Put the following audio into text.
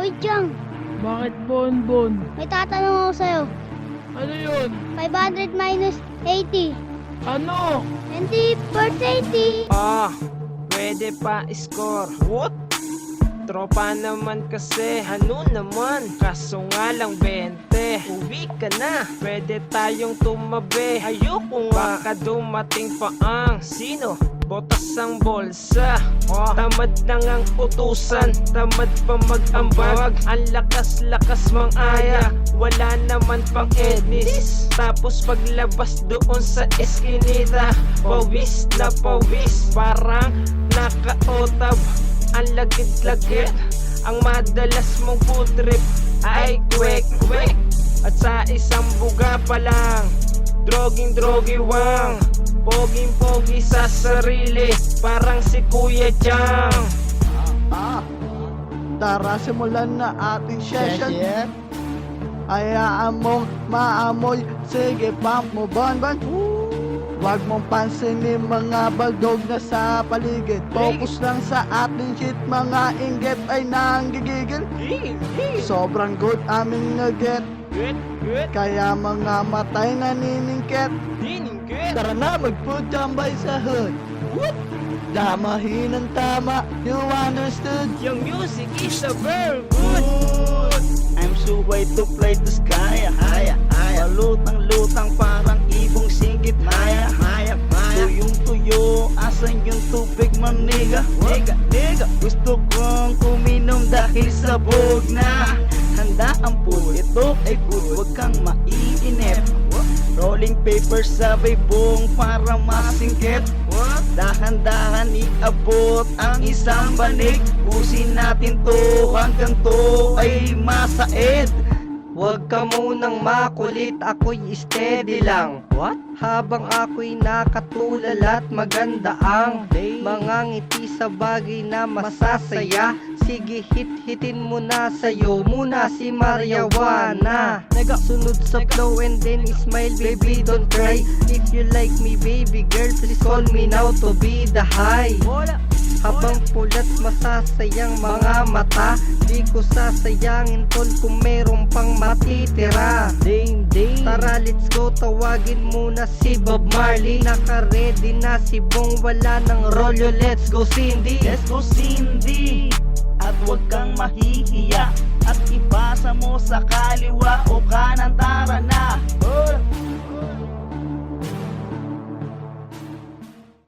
Uy, Chang, Bakit bonbon? may tatanong ako sa'yo. Ano yun? 500 minus 80. Ano? 20 per 80. Pwede pa score. What? Tropa naman kasi, ano naman? Kaso nga lang 20. Uwi ka na, pwede tayong tumabi. Ayoko nga, baka dumating pa ang sino? Botas ang bolsa. Tamad na ngang utusan, tamad pa mag-ambag. Ang lakas-lakas mang aya, wala naman pang edis. Tapos paglabas doon sa eskinita, pawis na pawis, parang naka-otab. Ang lagid-lagid, ang madalas mong food trip ay kwek-kwek. At sa isang buga pa lang, droging-drogiwang, poging-pogi sa sarili, parang si Kuya Chang. Tara simulan na ating session. Hayaan mong maamoy, sige pump mo bonbon. Huwag mong pansinin mga baldog na sa paligid. Focus lang sa ating shit, mga inggit ay nanggigigil. Sobrang good aming nugget, Good, good, kaya mga matay naniningkit. diningkit. Tara na mag-food tambay sa hood. Damahin ang tama, you understood. Yung music is a very good. I'm so way to play the sky. Haya, haya. Malutang-lutang parang ibong singgit. Haya, haya, haya. Tuyong tuyo, asan yung tubig maniga? Niga, niga. Gusto kong kuminom dahil sabog na. Handa ang pool, ito ay good. Huwag kang maiinip. Rolling paper sa baybong para masingkit. Dahan-dahan iabot ang isang banig. Pusin natin to hanggang to ay masaid. Huwag ka munang makulit, ako'y steady lang. What? Habang ako'y nakatulala at maganda ang mga ngiti sa bagay na masasaya. Sige, hit-hitin mo na sa'yo muna si Marijuana. Sunod sa flow and then smile, baby, don't cry. If you like me, baby girl, please call me now to be the high. Habang pulat masasayang mga mata, di ko sasayangin tol kung meron pang matitira. Tara let's go, tawagin muna si Bob Marley. Naka-ready na si Bong, wala ng rolyo. Let's go Cindy. Let's go Cindy. At huwag kang mahihiya, at ipasa mo sa kaliwa o kanan. Tara na.